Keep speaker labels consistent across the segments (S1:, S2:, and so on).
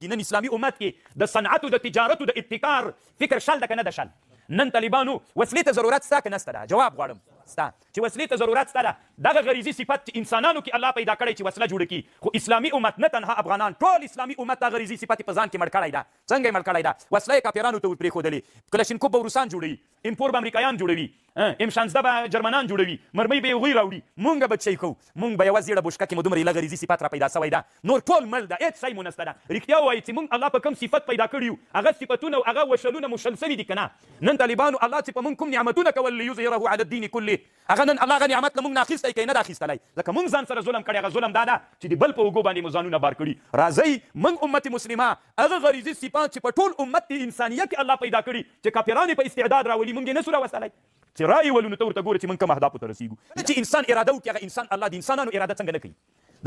S1: نن اسلامي امت کې د صنعت او د تجارت او د ابتکار فکر شل ده که نه ده شل نن طالبانو وسلې ته ضرورت ستا که نسته ده جواب غواړم ستا چې وسلې ته ضرورت ستا ده دغه غریزي صفت چې انسانانو کې الله پیدا کړی چې وسله جوړه کړي خو اسلامي امت نه تنها افغانان ټول اسلامي امت دا غریزي صفت په ځان کې مړ کړی ده څنګه یې مړ کړی ده وسله یې کافرانو ته پرېښودلې کلشینکوف به روسان جوړوي امپور به امریکایان جوړوي M16 به جرمنان جوړوي مرمۍ به یې هغوی راوړي مونږ به چی کوو مونږ به یوه زیړه بوشکه کې مو دومره ایله غریزي صفت را پیدا سوی ده نور ټول مل ده هېڅ شی مو نسته ده رښتیا ووایي چې مونږ الله په کوم صفت پیدا کړي یو هغه صفتونه او هغه وشلونه مو شل سوي دي که نه نن طالبانو الله چې په مونږ کوم نعمتونه کول لیظهره علی الدین کله هغه نن الله هغه نعمت له مونږ نه اخیستی که یې نه ده اخیستلی ځکه مونږ ځان سره ظلم کړی هغه ظلم دا ده چې د بل په اوږو باندې مو ځانونه بار کړي راځئ مونږ امت مسلمه هغه غریزي صفات چې په ټول امت انسانیه کې الله پیدا کړي چې کافران یې په استعداد راولي مونږ یې نه سو راوستلی چې رایې ولو نو ته ورته ګوره چې موږ کوم اهدافو ته رسېږو چې انسان اراده وکړي هغه انسان الله د انسانانو اراده څنګه نه کوي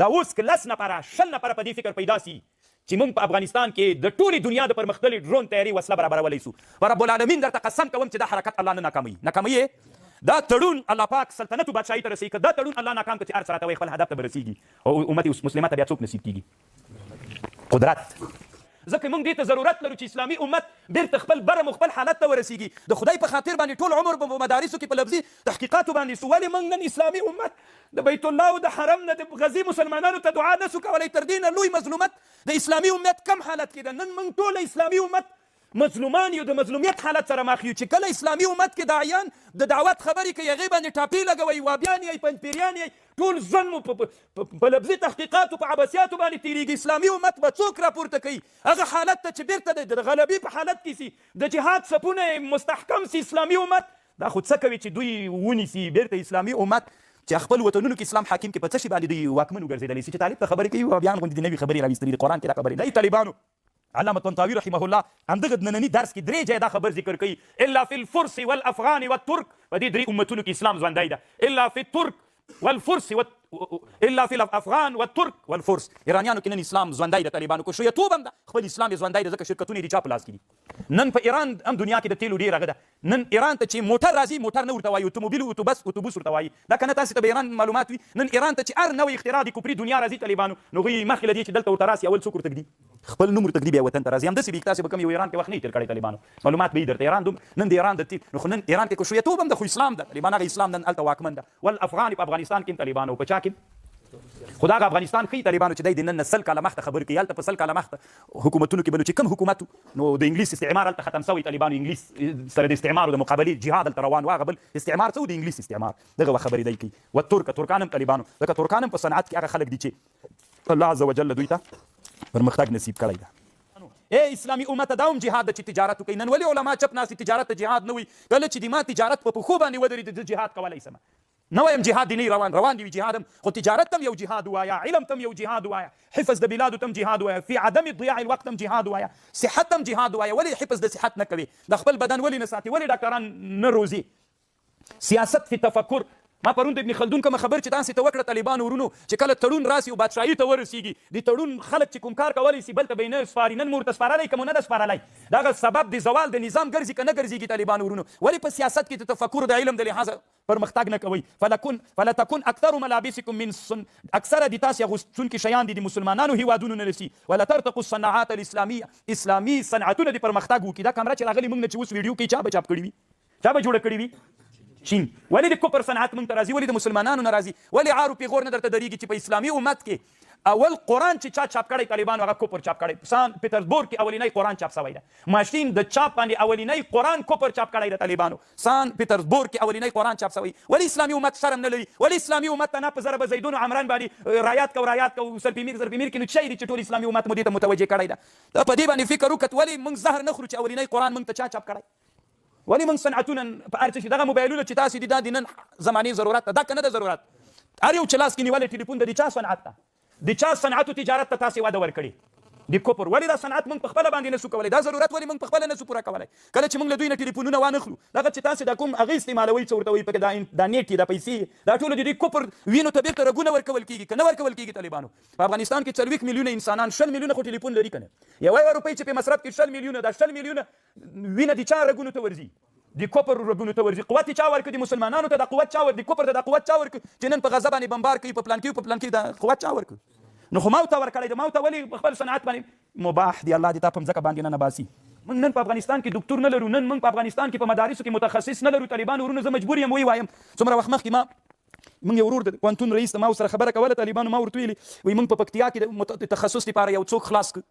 S1: دا اوس که 10 نفره 20 نفره په دې فکر پیدا سي چې موږ په افغانستان کې د ټولې دنیا د پرمختللي ډرون تیاري وسله برابرولی سو په رب العالمین درته قسم کوم چې دا حرکت الله نه ناکاموي دا تړون الله پاک سلطنت او بادشاهي ته رسېږي که دا تړون الله ناکام کړي چې هر څه راته وایي خپل هدف ته به رسېږي او امت مسلمه ته بیا څوک نصیب کېږي قدرت ځکه موږ دې ته ضرورت لرو چې اسلامي امت بېرته خپل برم خپل حالت ته ورسېږي د خدای په خاطر باندې ټول عمر په مدارسو کې په لفظي تحقیقاتو باندې سو ولې موږ نن اسلامي امت د بیت الله او د حرم نه د غزي مسلمانانو ته دعا نه سو کولی تر دې نه لوی مظلومت د اسلامي امت کم حالت کې ده نن موږ ټوله اسلامي امت مظلومان یو د مظلومیت حالت سره مخ یو چې کله اسلامي امت کې داعیان د دعوت خبرې کوي هغې باندې ټاپې لګوئ وابیان یې پنجپیریان یې ټول ژوند مو په لفظي تحقیقاتو په عباسیاتو باندې تېرېږي اسلامي امت به څوک راپورته کوي هغه حالت ته چې بیرته د غلبي په حالت کې سي د جهاد صفونه مستحکم سي اسلامي امت دا خو څه کوي چې دوی ونیسي بیرته اسلامي امت چې خپل وطنونو کې اسلام حاکم کې په څه شي باندې دوی واکمن وګرځېدلی سي چې طالب ته خبرې کوي وابیان غوندې د نوي خبرې راویستلي دي قرآن کې دا خبرې دی طالبانو علامه طنطاوي رحمه الله همدغه ننني درس کې درې ځایه دا خبر ذکر کوي الا فی الفرس والافغان والترک په دې درې امتونو کې اسلام ژوندی ده الا فی الترک والفرس الا فی الافغان والترک والفرس ایرانیانو کې نن اسلام ژوندی ده طالبانو کو شیعتوب هم ده خپل اسلام یې ژوندی ده ځکه شرکتونه یې د چا په لاس کې دي نن په ایران هم دنیا کې د تیلو ډېر هغه ده نن ایران ته چې موټر راځي موټر نه ورته وایي اتوموبیل اتوبوس ورته وایي دا که نه تاسې ته به ایران معلومات وي نن ایران ته چې هر نوی اختراع د کفري دنیا راځي طالبانو نو هغوی مخکې له دې چې دلته ورته راسي اول څوک ورته ږدي خپل نوم ورته ږدي بیا وطن ته راځي همداسې به تاسې به کوم یو ایران کې وخت نه تېر کړی طالبانو معلومات به یې درته ایران نن د ایران د تیل نو خو نن ایران کې کو شیعتوب هم ده خو اسلام ده طالبان هغه اسلام نن هلته واکمن ده والافغان په افغانستان کې طالبانو په چا کې خو دا هغه افغانستان ښیي طالبانو چې دی د نن نه 100 کاله مخته خبرې کوي هلته په 100 کاله مخته حکومتونو کې به نو چې کوم حکومت نو د انګلیس استعمار هلته ختم سوی طالبانو انګلیس سره د استعمار او د مقابلې جهاد هلته روان و هغه بل استعمار څه و د انګلیس استعمار دغه خبرې دی کوي ترکان هم طالبانو ځکه ترکان هم په صنعت کې هغه خلک دي چې الله عز وجل دوی ته پرمختګ نصیب کړی ده اسلامي امت دا هم جهاد ده چې تجارت وکړي نن ولې علما چپ ناستي تجارت ته جهاد نه وي کله چې د ما تجارت په پښو باندې ودرېد د جهاد کولی سمه نه وایم جهاد دی نه روان دی جهاد هم خو تجارت تم یو جهاد وایا علم تم یو جهاد وایا حفظ د بلاد تم جهاد وایا فی عدم ضیاع الوقت تم جهاد وایا صحت تم جهاد وایا ولی حفظ د صحت نه کوي د خپل بدن ولی نه ساتي ولی ډاکټران نه روزي سیاست فی تفکر ما پرون د ابن خلدون کوم خبر چې تاسو ته وکړه طالبان ورونو چې کله تړون راسي او بادشاهي ته ورسیږي د تړون خلک چې کوم کار کولی سي بل ته به نه سپاري نن مورته سپارلی که مو نه ده سپارلی دغه سبب د زوال د نظام ګرځي که نه ګرځېږي طالبان ورونو ولې په سیاست کې د تفکر د علم د لحاظه پرمختګ نه کوئ فلتكن اکثر ملابسکم من اکثره د تاسې اغوستونکي شیان دي د مسلمانانو هیوادونو نه رسي ولترتقوا الصناعات الاسلاميه اسلامي صنعتونه د پرمختګ وکړي دا کامره چې راغلي موږ نه چې اوس ویډیو کې چا به چاپ کړي وي چا به جوړه کړې وي چین ولې د کفر صنعت موږ ته راځي ولې د مسلمانانو نه راځي ولې عارو پیغور نه درته درېږي چې په اسلامي امت کې اول قرآن چې چا چاپ کړی طالبانو هغه کفر چاپ کړی سان پیټرزبورګ کې اولینی قرآن چاپ سوی ده ماشین د چاپ باندې اولینی قرآن کفر چاپ کړی ده طالبانو سان پیټرزبورګ کې اولینی قرآن چاپ سوی ولې اسلامي امت شرم نه لري ولې اسلامي امت ته نه په ضرب زیدون و عمران باندې رایات کو سرپیمیر کې نو چای دي چې ټول اسلامي امت مو دې ته متوجه کړی ده په دې باندې فکر وکړه ولې موږ زهر نه خورو چې اولینی قرآن موږ ته چا چاپ کړی ولې موږ صنعتونه په هر څه شي دغه موبایلونه چې تاسې دي دا د نن زمانې ضرورت ده دا که نه ده ضرورت هر یو چې لاس کې نیولی ټلیفون د چا صنعت ده د چا صنعت او تجارت ته تاسې وده ورکړي د کفر ولې دا صنعت موږ په خپله باندې نه سو کولی دا ضرورت ولې موږ په خپله نه سو پوره کولی کله چې موږ له دوی نه ټلیفونونه وانخلو دغه چې تاسې دا کوم هغې استعمالوئ څه ورته وایي پکې دا نیټ دا پیسې دا ټولو د دې کفر وینو ته بېرته رګونه ورکول کېږي که نه ورکول کېږي طالبانو په افغانستان کې 40 میلیونه انسانان 100 میلیونه خو ټلیفون لري که نه یوه روپۍ چې په مصرف کې 100 میلیونه دا 100 میلیونه وینه د چا رګونو ته ورځي د کفر رګونو ته ورځي قوت چا ورکړي د مسلمانانو ته دا قوت چا ورکړي د کفر ته دا قوت چا ورکړي چې نن په غزه باندې بمبار کوي په پلان کې دا قوت چا ورکړي نو خو ما ورته ورکړی د ما ورته ولې خپل صنعت باندې مباح دی، الله دې تا په مځکه باندې نه باسي. موږ نن په افغانستان کې ډاکټر نه لرو، نن موږ په افغانستان کې په مدارسو کې متخصص نه لرو. طالبان ورونه زه مجبور یم وایم څومره وخت مخکې موږ یو ورور د پوهنتون رئیس ته ما ورسره خبره کوله، طالبانو ما ورته ویلي وایي موږ په پکتیا کې د تخصص لپاره یو څوک خلاص کړ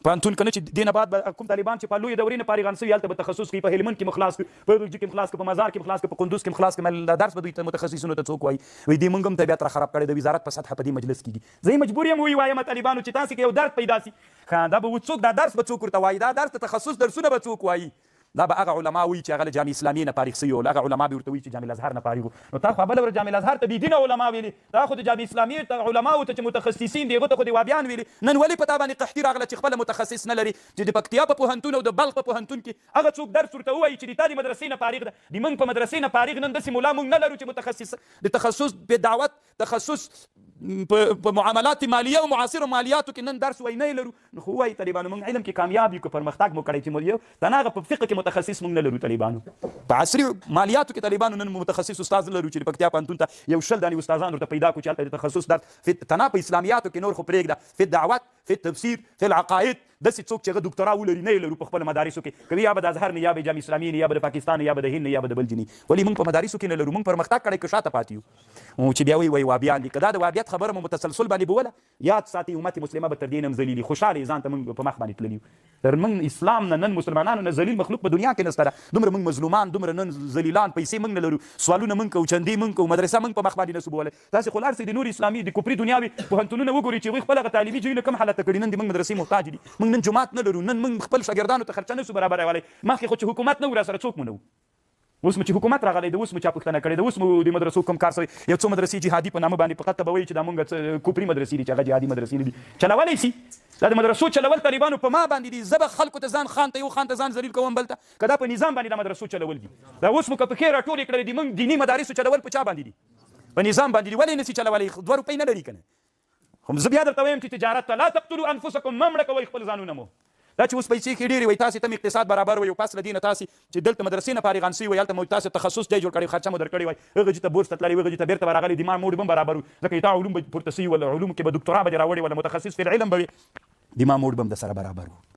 S1: پوهنتون که نه چې دې نه بعد به کوم طالبان چې په لویې دورې نه فارغان سوي هلته به تخصص کوي. په هلمند کې مخلاص کړو، په روجي کې مخلاص کړو، په مزار کې مخلاص کړو، په قندوز کې مخلاص کړو. درس به دوی ته متخصصینو ته څوک وایي وایي دې موږ هم طبیعت را خراب کړی د وزارت په سطحه په دې مجلس کې. زه مجبور یم وایم طالبانو چې تاسې کې یو درد پیدا سي دا به څوک دا درس به څوک ورته وایي، دا درس ته تخصص درسونه به څوک وایي. دا به هغه علما وایي چې هغه له جامع اسلامي نه فارغ سوي وو، هغه علما به ورته وایي چې جامع الازهر نه فارغ وو. نو تا خو بله ورځ جامع الازهر ته بېدینه علما ویلي، تا خو د جامع اسلامي علماو ته چې متخصصین دي هغو ته خو د وابیان ویلي. نن ولې په تا باندې قحطي راغله چې خپله متخصص نه لري، چې د پکتیا په پوهنتون او د بلخ په پوهنتون کې هغه څوک درس ورته ووایي چې د تا د مدرسې نه فارغ ده. د موږ په مدرسې نه فارغ نن داسې ملا موږ نه لرو چې متخصص د تخصص په دعوت تخصص په معاملات مالیه او معاصرو مالیاتو کې نن درس وای نه لرو. نو خو وایي طالبانو موږ علم کې کامیاب یو که پرمختګ مو کړی چې مو یو تنهغه په فقه کې متخصص موږ نه لرو. طالبانو په عصري مالیاتو کې طالبانو نن متخصص استاد لرو چې د پکتیا پوهنتون ته یو شل دانې استادان ورته پیدا کړو چې هلته د تخصص درس تنها په اسلامیاتو کې نور خو پرېږده، فی الدعوت، فی التفسیر، فی العقاید، داسې څوک چې هغه ډاکټرا ولري نه لرو په خپلو مدارسو کې، که یا به د ازهر نه، یا به جامع اسلامي نه، یا به د پاکستان نه، یا به د هند نه، یا به د بل ځینې. ولې موږ په مدارسو کې نه لرو؟ موږ پرمختګ کړی که شاته پاتې یو چې بیا وایي وابیان دي. که دا د وابیت خبره مو متسلسل باندې بوله یاد ساتي امت مسلمه به تر دې نه هم ذلیلي خوشحالې ځان ته موږ په مخ باندې تللي یو. تر موږ اسلام نه نن مسلمانانو نه ذلیل مخلوق په دنیا کې نشته ده. دومره موږ مظلومان، دومره نن ذلیلان، پیسې موږ نه لرو، سوالونه موږ کوو، چندې موږ کوو، مدرسه موږ په مخ باندې نسو بولی. تاسې خو لاړ سئ د نور اسلامي د کفري دنیاوي پوهنتونونه وګورئ چې هغوی خپل هغه تعلیمي ځایونه کوم حالت ته کړي. نن د موږ مدرسې محتاج دي، موږ نن جومات نه لرو، نن موږ خپل شاګردانو ته خرچه نسو برابرولی. مخکې خو چې حکومت نه و راسره څوک مو نه و، اوس مو چې حکومت راغلی د اوس مو چا پوښتنه کړې ده، اوس مو د مدرسو کوم کار سوی. یو څو مدرسې جهادي په نامه باندې فقط ته به وایي چې دا مونږ کفري مدرسې دي چې هغه جهادي مدرسې نه دي. چلولی سي دا د مدرسو چلول طالبانو په ما باندې دي. زه به خلکو ته ځان خان ته یو خان ته ځان ذلیل کوم بل ته، که دا په نظام باندې دا مدرسو چلول دي. دا اوس مو که پکې راټولې کړلې دي موږ دیني مدارسو چلول په چا باندې دي؟ په نظام باندې دي. ولې نسي چلولی؟ 2 روپۍ نه لري که نه. خو زه بیا درته وایم چې تجارت ته لا تقتلوا انفسکم، مه مړه کوئ خپل ځانونه مو. دا چې اوس پیسې کې ډېرې وایي تاسې ته اقتصاد برابر وایي او پس له دې نه تاسې چې دلته مدرسې نه فارغان سوي وایي هلته مو تاسې تخصص ځای جوړ کړی، خرچه مو درکړې وایي، هغه چې ته بورس ته تللی وي، هغه چې ته بېرته به راغلی دماغ موډ به هم برابر وي، ځکه چې تا علوم به پورته سوي ول، علومو کې به دکتورا به دې راوړې وله، متخصص فی العلم به وي، دماغ موډ به هم در سره برابر و.